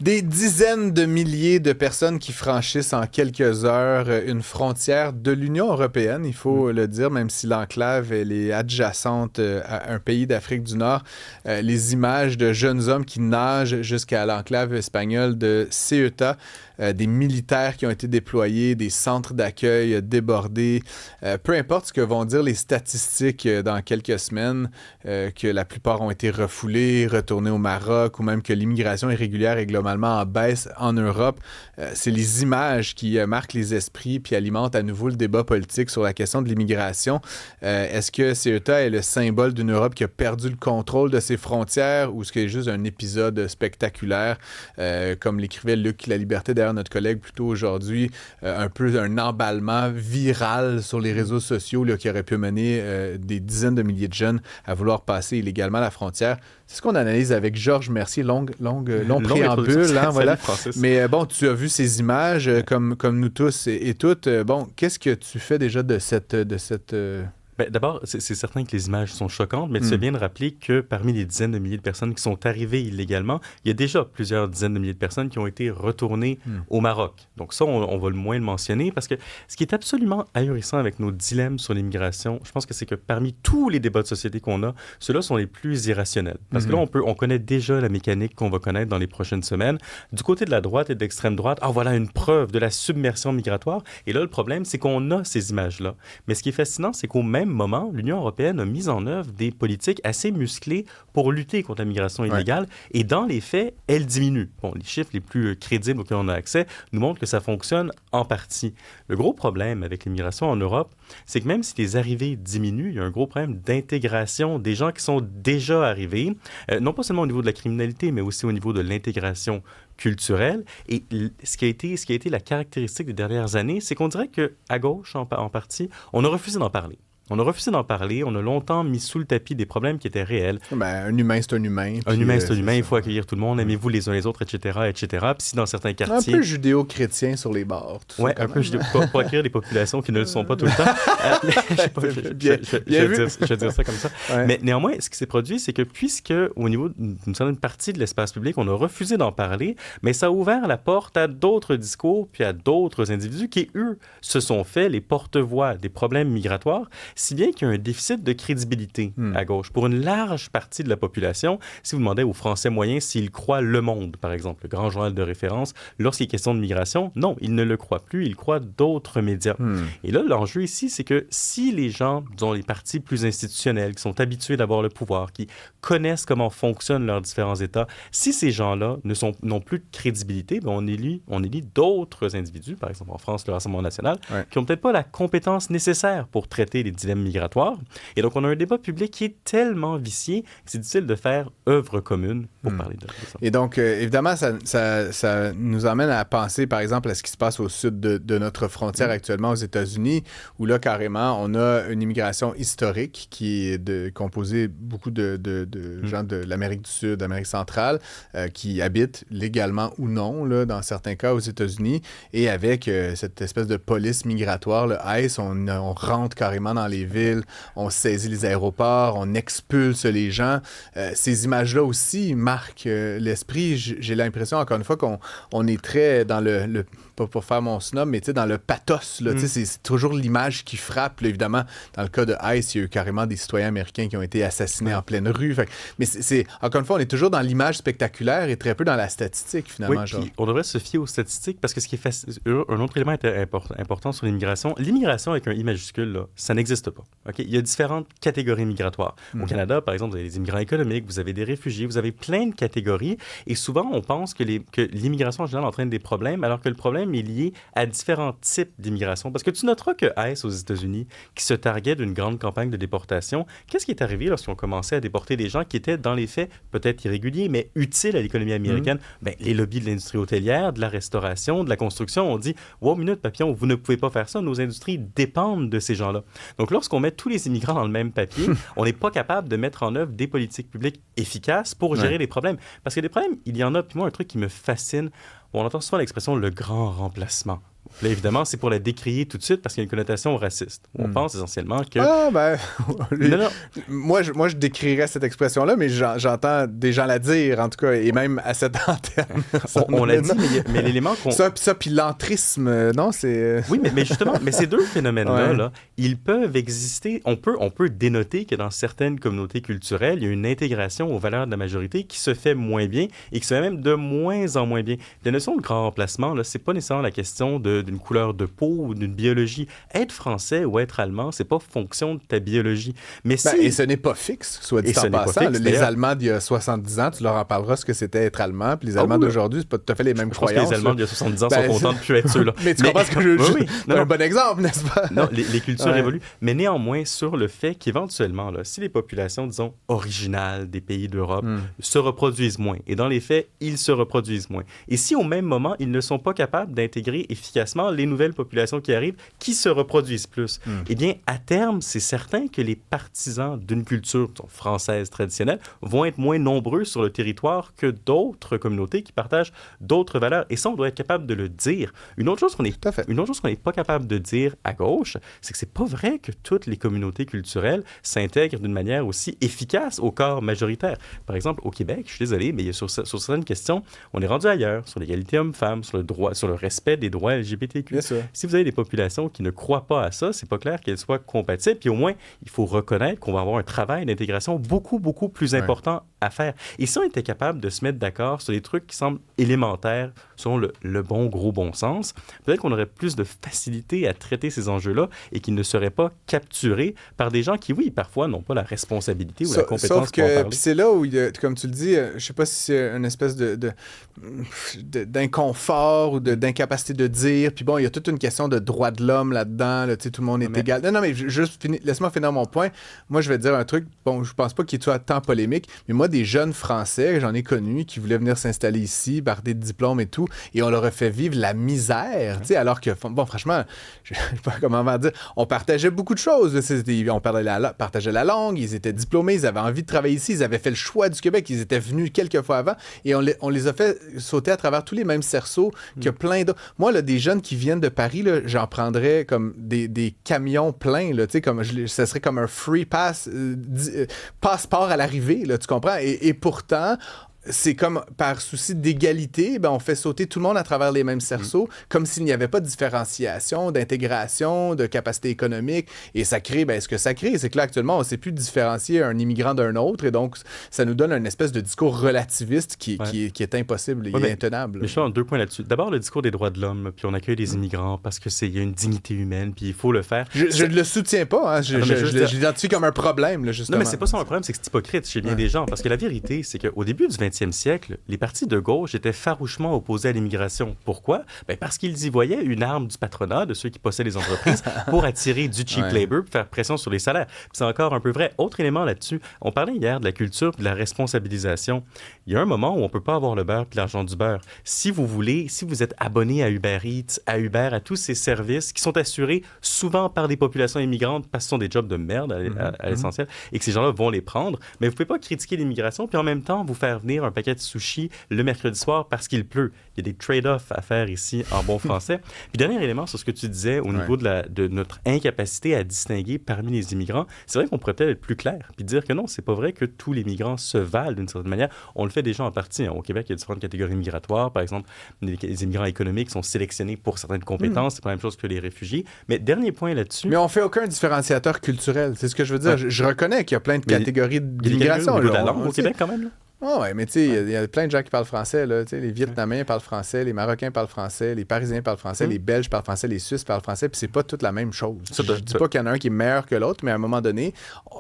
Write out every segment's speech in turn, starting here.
Des dizaines de milliers de personnes qui franchissent en quelques heures une frontière de l'Union européenne, il faut le dire, même si l'enclave elle est adjacente à un pays d'Afrique du Nord. Les images de jeunes hommes qui nagent jusqu'à l'enclave espagnole de Ceuta, des militaires qui ont été déployés, des centres d'accueil débordés. Peu importe ce que vont dire les statistiques dans quelques semaines, que la plupart ont été refoulés, retournés au Maroc, ou même que l'immigration irrégulière est globalement en baisse en Europe. C'est les images qui marquent les esprits puis alimentent à nouveau le débat politique sur la question de l'immigration. Est-ce que Ceuta est le symbole d'une Europe qui a perdu le contrôle de ses frontières ou est-ce que c'est juste un épisode spectaculaire, comme l'écrivait Luc La Liberté, d'ailleurs notre collègue plus tôt aujourd'hui, un peu un emballement viral sur les réseaux sociaux là, qui aurait pu mener des dizaines de milliers de jeunes à vouloir passer illégalement la frontière. C'est ce qu'on analyse avec Georges Mercier, long préambule. Hein, voilà. Mais bon, tu as vu ces images comme nous tous et toutes. Bon, qu'est-ce que tu fais déjà de cette Ben, d'abord, c'est certain que les images sont choquantes, mais tu fais bien de rappeler que parmi les dizaines de milliers de personnes qui sont arrivées illégalement, il y a déjà plusieurs dizaines de milliers de personnes qui ont été retournées au Maroc. Donc ça, on va le moins le mentionner parce que ce qui est absolument ahurissant avec nos dilemmes sur l'immigration, je pense que c'est que parmi tous les débats de société qu'on a, ceux-là sont les plus irrationnels. Parce que là, on connaît déjà la mécanique qu'on va connaître dans les prochaines semaines. Du côté de la droite et de l'extrême droite, voilà une preuve de la submersion migratoire. Et là, le problème, c'est qu'on a ces images-là. Mais ce qui est fascinant, c'est qu'au même moment, l'Union européenne a mis en œuvre des politiques assez musclées pour lutter contre la migration illégale. Et dans les faits, elle diminue. Bon, les chiffres les plus crédibles auxquels on a accès nous montrent que ça fonctionne en partie. Le gros problème avec l'immigration en Europe, c'est que même si les arrivées diminuent, il y a un gros problème d'intégration des gens qui sont déjà arrivés, non pas seulement au niveau de la criminalité, mais aussi au niveau de l'intégration culturelle. Et ce qui a été la caractéristique des dernières années, c'est qu'on dirait qu'à gauche, en partie, on a refusé d'en parler. On a refusé d'en parler. On a longtemps mis sous le tapis des problèmes qui étaient réels. Ben, un humain, c'est un humain. Un humain, c'est un humain. Il faut accueillir tout le monde. Aimez-vous les uns les autres, etc., etc. Puis si dans certains quartiers... Un peu judéo-chrétien sur les bords. Oui, un peu pour accueillir des populations qui ne le sont pas tout le temps. Je vais dire ça comme ça. Ouais. Mais néanmoins, ce qui s'est produit, c'est que puisque au niveau d'une certaine partie de l'espace public, on a refusé d'en parler, mais ça a ouvert la porte à d'autres discours puis à d'autres individus qui, eux, se sont fait les porte-voix des problèmes migratoires, si bien qu'il y a un déficit de crédibilité à gauche. Pour une large partie de la population, si vous demandez aux Français moyens s'ils croient Le Monde, par exemple, le grand journal de référence, lorsqu'il est question de migration, non, ils ne le croient plus, ils croient d'autres médias. Et là, l'enjeu ici, c'est que si les gens, disons les partis plus institutionnels, qui sont habitués d'avoir le pouvoir, qui connaissent comment fonctionnent leurs différents États, si ces gens-là n'ont plus de crédibilité, ben on élit d'autres individus, par exemple en France, le Rassemblement national, qui n'ont peut-être pas la compétence nécessaire pour traiter les dilemmes migratoires. Et donc, on a un débat public qui est tellement vicié que c'est difficile de faire œuvre commune pour parler de ça. Et donc, évidemment, ça nous amène à penser, par exemple, à ce qui se passe au sud de notre frontière actuellement aux États-Unis, où là, carrément, on a une immigration historique qui est composée beaucoup de gens de l'Amérique du Sud, d'Amérique centrale, qui habitent légalement ou non, là, dans certains cas, aux États-Unis, et avec cette espèce de police migratoire, le ICE, on rentre carrément dans les villes, on saisit les aéroports, on expulse les gens. Ces images-là aussi marquent l'esprit. J'ai l'impression, encore une fois, qu'on est très dans le pas pour faire mon snob, mais dans le pathos. Là, c'est toujours l'image qui frappe. Là, évidemment, dans le cas de ICE, il y a eu carrément des citoyens américains qui ont été assassinés en pleine rue. Mais encore une fois, on est toujours dans l'image spectaculaire et très peu dans la statistique, finalement. Oui, puis on devrait se fier aux statistiques parce que ce qui est un autre élément important sur l'immigration avec un I majuscule, là, ça n'existe pas. Okay? Il y a différentes catégories migratoires. Au Canada, par exemple, vous avez des immigrants économiques, vous avez des réfugiés, vous avez plein de catégories. Et souvent, on pense que l'immigration en général entraîne des problèmes, alors que le problème est lié à différents types d'immigration. Parce que tu noteras que ICE aux États-Unis, qui se targuait d'une grande campagne de déportation, qu'est-ce qui est arrivé lorsqu'ils ont commencé à déporter des gens qui étaient, dans les faits, peut-être irréguliers, mais utiles à l'économie américaine? Ben, les lobbies de l'industrie hôtelière, de la restauration, de la construction ont dit « Wow, minute, papillon, vous ne pouvez pas faire ça. Nos industries dépendent de ces gens-là. » Donc, lorsqu'on met tous les immigrants dans le même papier, on n'est pas capable de mettre en œuvre des politiques publiques efficaces pour gérer les problèmes. Parce que des problèmes, il y en a. Puis moi, un truc qui me fascine, on entend souvent l'expression « le grand remplacement ». Là, évidemment, c'est pour la décrier tout de suite parce qu'il y a une connotation raciste. On pense essentiellement que... Ah, ben... non. Moi, je décrirais cette expression-là, mais j'entends des gens la dire, en tout cas, et même à cette antenne. On l'a dit, mais l'élément qu'on... Ça, puis l'entrisme, non, c'est... Oui, mais justement, mais ces deux phénomènes-là, là, ils peuvent exister. On peut dénoter que dans certaines communautés culturelles, il y a une intégration aux valeurs de la majorité qui se fait moins bien et qui se fait même de moins en moins bien. La notion de grand remplacement, là, c'est pas nécessairement la question d'une couleur de peau ou d'une biologie. Être français ou être allemand, c'est pas fonction de ta biologie. Mais si... et ce n'est pas fixe, soit dit en passant. Les Allemands d'il y a 70 ans, tu leur en parleras ce que c'était être allemand, puis les Allemands d'aujourd'hui, c'est pas tout à fait les mêmes croyances. Je pense que les Allemands d'il y a 70 ans sont contents de plus être ceux-là. Mais tu comprends ce que je veux dire? C'est un bon exemple, n'est-ce pas? Non, les cultures évoluent. Mais néanmoins, sur le fait qu'éventuellement, là, si les populations, disons, originales des pays d'Europe se reproduisent moins, et dans les faits, ils se reproduisent moins, et si au même moment, ils ne sont pas capables d'intégrer efficacement les nouvelles populations qui arrivent, qui se reproduisent plus, eh bien, à terme, c'est certain que les partisans d'une culture française traditionnelle vont être moins nombreux sur le territoire que d'autres communautés qui partagent d'autres valeurs. Et ça, on doit être capable de le dire. Une autre chose qu'on n'est pas capable de dire à gauche, c'est que c'est pas vrai que toutes les communautés culturelles s'intègrent d'une manière aussi efficace au corps majoritaire. Par exemple, au Québec, je suis désolé, mais sur certaines questions, on est rendu ailleurs, sur l'égalité homme-femme, sur le respect des droits LGBTQ. Bien sûr. Si vous avez des populations qui ne croient pas à ça, c'est pas clair qu'elles soient compatibles. Puis au moins, il faut reconnaître qu'on va avoir un travail d'intégration beaucoup, beaucoup plus important à faire. Et si on était capable de se mettre d'accord sur des trucs qui semblent élémentaires, selon le bon bon sens, peut-être qu'on aurait plus de facilité à traiter ces enjeux-là et qu'ils ne seraient pas capturés par des gens qui, oui, parfois n'ont pas la responsabilité ou la compétence sauf pour en parler. Puis c'est là où, comme tu le dis, je sais pas si c'est une espèce d'inconfort ou d'incapacité de dire. Puis bon, il y a toute une question de droit de l'homme là-dedans. Là, tout le monde est égal. Non, mais laisse-moi finir mon point. Moi, je vais te dire un truc. Bon, je pense pas qu'il soit tant polémique, mais moi, des jeunes Français, j'en ai connu, qui voulaient venir s'installer ici, barder de diplômes et tout, et on leur a fait vivre la misère, tu sais, alors que, bon, franchement, je sais pas comment on va dire, on partageait beaucoup de choses. On partageait la langue, ils étaient diplômés, ils avaient envie de travailler ici, ils avaient fait le choix du Québec, ils étaient venus quelques fois avant, et on les a fait sauter à travers tous les mêmes cerceaux que plein d'autres. Moi, là, des jeunes qui viennent de Paris, là, j'en prendrais comme des camions pleins, là, tu sais, comme ça serait comme un free pass, passeport à l'arrivée, là, tu comprends? Et pourtant, c'est comme par souci d'égalité, on fait sauter tout le monde à travers les mêmes cerceaux, comme s'il n'y avait pas de différenciation, d'intégration, de capacité économique. Et ça crée, ce que ça crée, c'est que là, actuellement, on ne sait plus différencier un immigrant d'un autre. Et donc, ça nous donne une espèce de discours relativiste qui est impossible, il est intenable. Mais je suis en 2 points là-dessus. D'abord, le discours des droits de l'homme, puis on accueille les immigrants parce qu'il y a une dignité humaine, puis il faut le faire. Je ne le soutiens pas, hein. Je l'identifie comme un problème, là, justement. Non, mais c'est pas ça un problème, c'est que c'est hypocrite chez bien des gens. Parce que la vérité, c'est qu'au début du 20e siècle, les partis de gauche étaient farouchement opposés à l'immigration. Pourquoi? Parce qu'ils y voyaient une arme du patronat, de ceux qui possèdent les entreprises, pour attirer du cheap labor, pour faire pression sur les salaires. Puis c'est encore un peu vrai. Autre élément là-dessus, on parlait hier de la culture et de la responsabilisation. Il y a un moment où on ne peut pas avoir le beurre et l'argent du beurre. Si vous êtes abonné à Uber Eats, à Uber, à tous ces services qui sont assurés souvent par des populations immigrantes parce que ce sont des jobs de merde à l'essentiel et que ces gens-là vont les prendre, mais vous ne pouvez pas critiquer l'immigration puis en même temps vous faire venir un paquet de sushis le mercredi soir parce qu'il pleut. Il y a des trade-offs à faire ici en bon français. Puis dernier élément sur ce que tu disais au niveau de notre incapacité à distinguer parmi les immigrants, c'est vrai qu'on pourrait peut-être être plus clair puis dire que non, c'est pas vrai que tous les migrants se valent d'une certaine manière. On le fait déjà en partie. Hein. Au Québec, il y a différentes catégories migratoires. Par exemple, les immigrants économiques sont sélectionnés pour certaines compétences. C'est pas la même chose que les réfugiés. Mais dernier point là-dessus... Mais on fait aucun différenciateur culturel. C'est ce que je veux dire. Je reconnais qu'il y a plein de catégories d'immigration. Il y a des catégories au niveau de la langue au Québec quand même, là. Ah ouais, mais tu sais, il y a plein de gens qui parlent français, là. Tu sais, les Vietnamiens parlent français, les Marocains parlent français, les Parisiens parlent français, les Belges parlent français, les Suisses parlent français, puis c'est pas toute la même chose. Je dis pas qu'il y en a un qui est meilleur que l'autre, mais à un moment donné,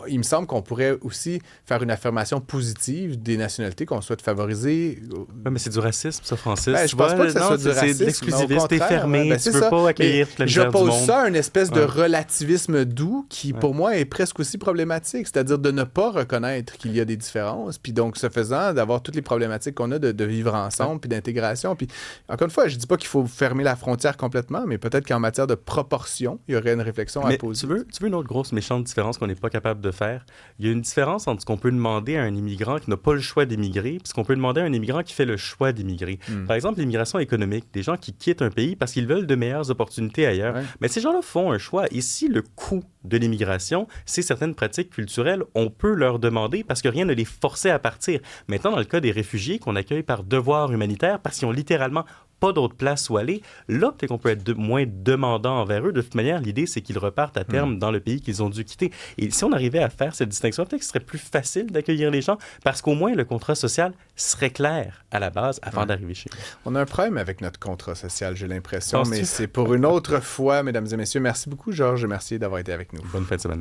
il me semble qu'on pourrait aussi faire une affirmation positive des nationalités qu'on souhaite favoriser. Ouais, mais c'est du racisme, ça, Francis. Je pense pas que ça soit du racisme. C'est de l'exclusivité, t'es fermé, tu veux pas accueillir toute la misère du monde. J'oppose ça à une espèce de relativisme doux qui, pour moi, est presque aussi problématique, c'est-à-dire de ne pas reconnaître qu'il y a des différences, puis donc, se faisant satisfaisant d'avoir toutes les problématiques qu'on a de vivre ensemble, puis d'intégration. Puis, encore une fois, je dis pas qu'il faut fermer la frontière complètement, mais peut-être qu'en matière de proportion, il y aurait une réflexion à poser. Tu veux une autre grosse méchante différence qu'on n'est pas capable de faire? Il y a une différence entre ce qu'on peut demander à un immigrant qui n'a pas le choix d'immigrer, puis ce qu'on peut demander à un immigrant qui fait le choix d'immigrer. Par exemple, l'immigration économique, des gens qui quittent un pays parce qu'ils veulent de meilleures opportunités ailleurs. Ouais. Mais ces gens-là font un choix. Et si le coût de l'immigration, c'est certaines pratiques culturelles, on peut leur demander parce que rien ne les forçait à partir. Maintenant, dans le cas des réfugiés qu'on accueille par devoir humanitaire, parce qu'ils ont littéralement pas d'autre place où aller, là, peut-être qu'on peut être moins demandant envers eux. De toute manière, l'idée, c'est qu'ils repartent à terme dans le pays qu'ils ont dû quitter. Et si on arrivait à faire cette distinction, peut-être que ce serait plus facile d'accueillir les gens parce qu'au moins, le contrat social serait clair à la base avant d'arriver chez nous. On a un problème avec notre contrat social, j'ai l'impression, mais c'est pour une autre fois, mesdames et messieurs. Merci beaucoup, Georges. Merci d'avoir été avec nous. Bonne fin de semaine.